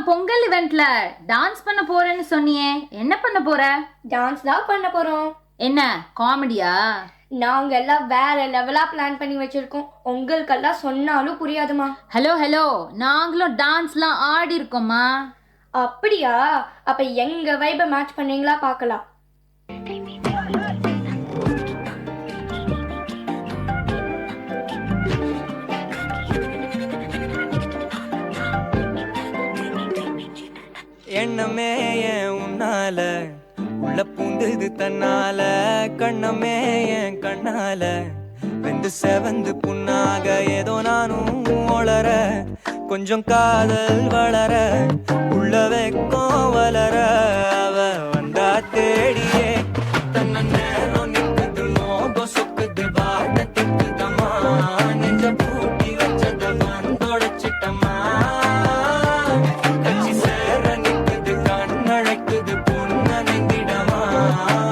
Pongal இவெண்ட்ல dance பண்ண போறேன்னு சொன்னியே, என்ன பண்ண போற? டான்ஸ் தான் பண்ண போறோம். என்ன காமெடியா? நாங்க எல்லாம் வேற லெவலா பிளான் பண்ணி வச்சிருக்கோம். உங்களுக்கெல்லாம் சொன்னாலும் புரியாதுமா. ஹலோ, நாங்களும் டான்ஸ்லாம் ஆடி இருக்கோம்மா. அப்படியா? அப்ப எங்க வைபை மேட்ச் பண்ணீங்களா பார்க்கலாம். எண்ணமே ஏன் உன்னால உள்ள பூந்தது தன்னால, கண்ணமே என் கண்ணால வெந்து செவந்து புண்ணாக ஏதோ நானும் வளர, கொஞ்சம் காதல் வளர, உள்ள வெக்கம் வளர, அவ வந்தா தேடியே தன்ன நேரம் நிற்குது, மோகம் சொக்குது, வாட்ட திக்குதம்மா, நெஞ்ச பூட்டி வச்சத வந்தொடைச்சிட்டம்மா, கட்சி சேர நிற்குது, கண்ணழைக்குது, பொண்ண நெங்கிடமா,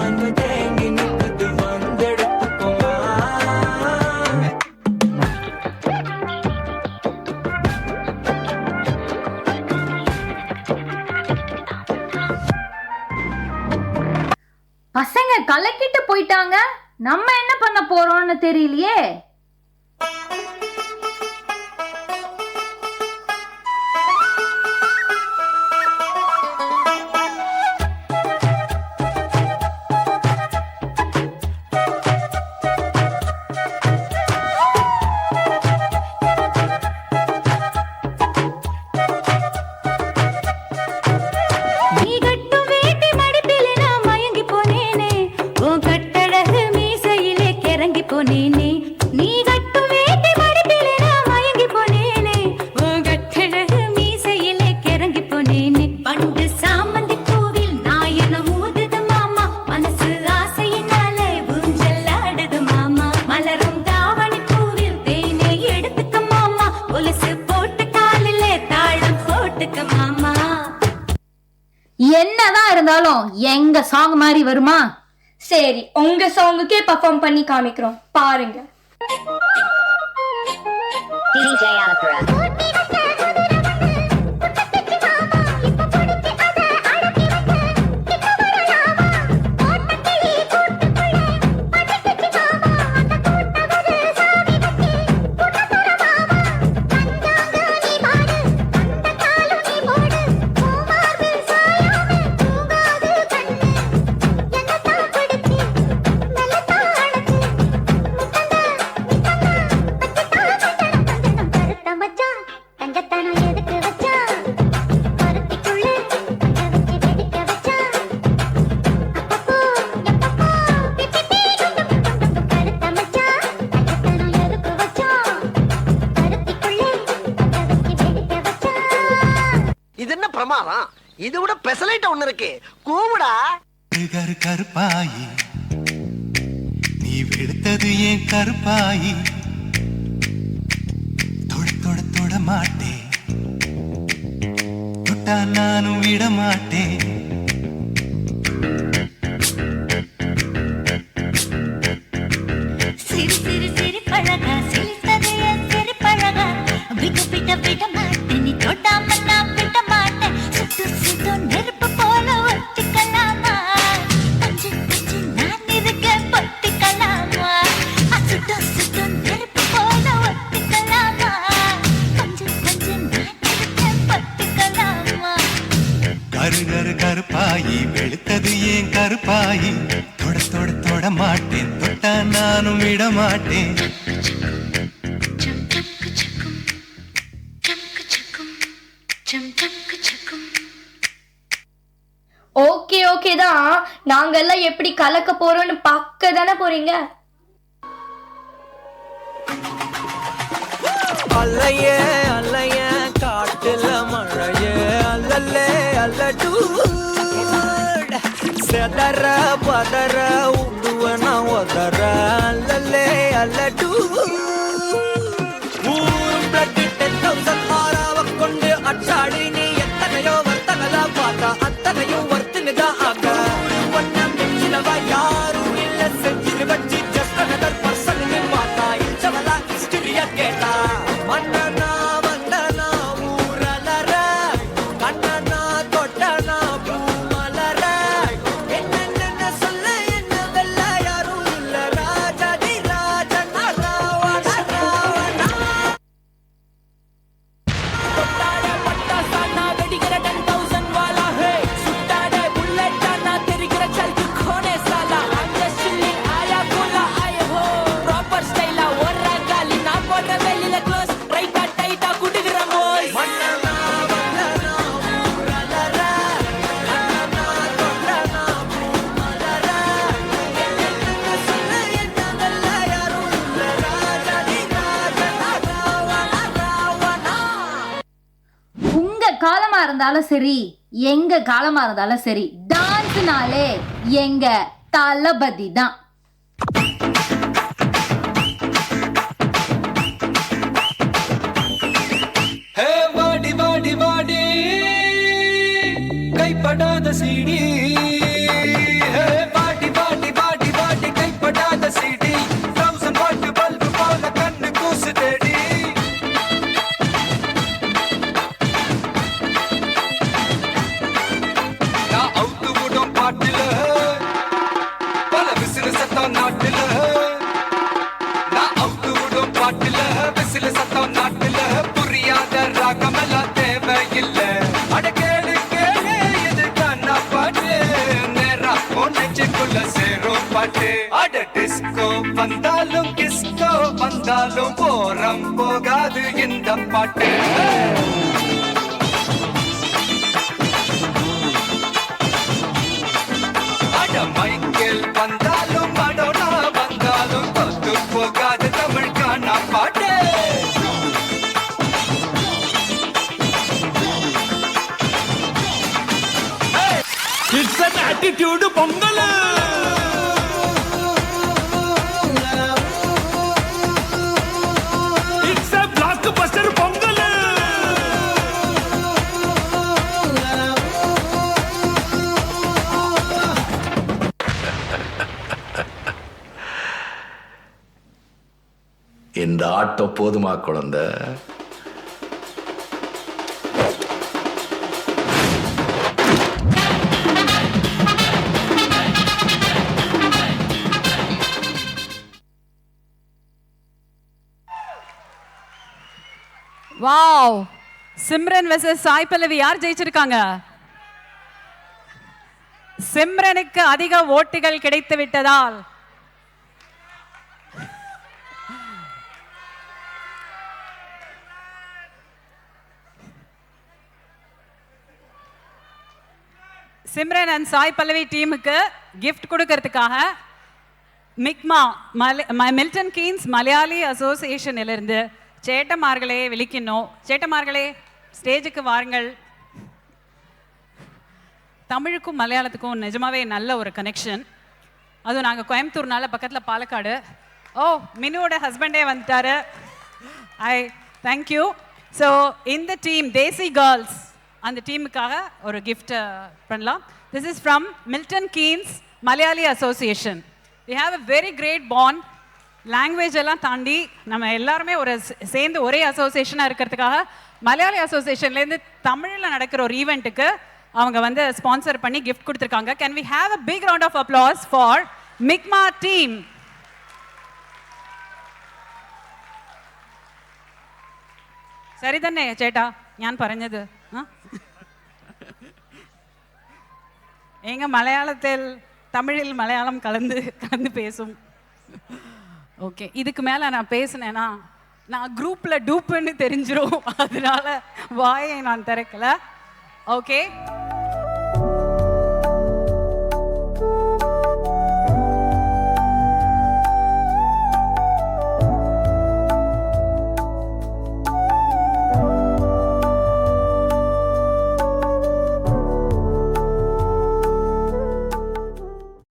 அன்பு தேங்கி நிற்குது, வந்தெடுத்துக்கோமா. பசங்க கலக்கிட்டு போயிட்டாங்க, நம்ம என்ன பண்ண போறோம்னு தெரியலையே. என்னதான் இருந்தாலும் எங்க சாங் மாதிரி வருமா? சரி, உங்க சாங்குக்கே பெர்ஃபார்ம் பண்ணி காமிக்கிறோம், பாருங்க. DJ Alapura. இது என்ன பிரமாதம்? இது விட பெசலைட் ஒண்ணு இருக்கு, கூவுடா. கருப்பாயி நீ வெளுத்தது ஏன் கருப்பாயி, தொட தொட தொட மாட்டேன், தொட்டா நானும் விட மாட்டேன். சிறு சிறு சிறு பழகா, சிரித்தது என் சிறு பழகா, விட்டு விட்ட விட மாட்டேன், நீ தொட்டாம நான் விட மாட்டேன், சுட்டு சுட்டு நெருப்பு போல ஒட்டிக்கலாமா, பஞ்சு பஞ்சு நான் இருக்க பொட்டிக்கலாமா, சுட்டு சுட்டு நெருப்பு போல ஒட்டிக்கலாமா, பஞ்சு பஞ்சு நான் இருக்க பொட்டிக்கலாமா. கருப்பாயி வெளுத்தது ஏன் கருப்பாயி, தொட தொட தொட மாட்டேன், தொட்டா நானும் விட மாட்டேன். ஓகே தான், நாங்க எல்லாம் எப்படி கலக்க போறோம்னு பார்க்க தானே போறீங்க. அல்லையே அல்லையே காட்டுல மழையே, அல்லல்லே அல்லடூ செதற பதற உடுவன ஒதற, அல்லல்லே அல்லடூ ஊரும் பிளட்டி 10,000 ஆறாவ கொண்டு அச்சாடி, நீ எத்தனையோ வர்த்தகலா பார்த்தா அத்தனையும் வர்த்தினுதான் ஆக, ஒன்னம் நெஞ்சிலவா யாரும் இல்ல செஞ்சு வச்சு ஜஸ்ட் another person பார்த்தா இச்சவலா ஹிஸ்டரியா கேட்டா, மன்னனா வந்தனா ஊரலற கண்ண இருந்தாலும் சரி எங்க காலமா இருந்தாலும் சரி டான்ஸ்னாலே எங்க தளபதி தான். வாடி வாடி வாடி கைப்படாத சீடி வாடி வாடி வாடி வாடி கைப்படாத சீடி 1000 வாட் பல்பு போல கண்ணு கூசு தேடி நான் அவுத்து விடும் பாட்டுல பல விசிறு சத்தம் நாட்டுல நான் அவுத்து விடும் பாட்டுல விசிறு சத்தம் நாட்டுல புரியாத ராகமெல்லாம் தேவையில்லை அட கேளு கேளு இது கண்ணா பாட்டு நேரா நெஞ்சுக்குள்ள சேரும் பாட்டு அட டிஸ்கோ வந்தாலும் கிஸ்கோ வந்தாலும் போரம் போகாது இந்த பாட்டு அட மைக்கேல் வந்தாலும் மடோனா வந்தாலும் தொத்து போகாது தமிழ் காணா பாட்டு It's an attitude Pongal It's a blockbuster Pongal இந்த ஆட்டம் போதுமா குழந்தை? வாவ், சிம்ரன் வெர்சஸ் சாய் பல்லவி யார் ஜெயிச்சிருக்காங்க? சிம்ரனுக்கு அதிக ஓட்டுகள் கிடைத்து விட்டதால் சிம்ரன் அண்ட் சாய் பல்லவி டீமுக்கு கிஃப்ட் கொடுக்கறதுக்காக மிக்மா மில்டன் கீன்ஸ் மலையாளி அசோசியேஷனிலிருந்து சேட்டமார்களே விழிக்கணும். சேட்டமார்களே ஸ்டேஜுக்கு வாருங்கள். தமிழுக்கும் மலையாளத்துக்கும் நிஜமாவே நல்ல ஒரு கனெக்ஷன். அதுவும் நாங்கள் கோயம்புத்தூர்னால பக்கத்தில் பாலக்காடு. ஓ, மினுவோட ஹஸ்பண்டே வந்துட்டாரு. தேங்க்யூ. ஸோ இந்த டீம் தேசி கேர்ள்ஸ் அந்த டீமுக்காக ஒரு கிஃப்ட் பண்ணலாம். This is from Milton Keynes Malayali association. We have a very great bond. Language எல்லாம் தாண்டி நம்ம எல்லாருமே ஒரு சேர்ந்து ஒரே அசோசியேஷனாக இருக்கிறதுக்காக மலையாளி அசோசியேஷன்லேருந்து தமிழில் நடக்கிற ஒரு ஈவெண்ட்டுக்கு அவங்க வந்து ஸ்பான்சர் பண்ணி கிஃப்ட் கொடுத்துருக்காங்க. Can we have a big round of applause for Mikma team. ശരി തന്നെ ചേട്ടാ ഞാൻ പറഞ്ഞത്. எங்க மலையாளத்தில் தமிழில் மலையாளம் கலந்து பேசும். ஓகே, இதுக்கு மேலே நான் பேசினேன்னா நான் குரூப்பில் டூப்புன்னு தெரிஞ்சிரும். அதனால வாயை நான் திறக்கல. ஓகே.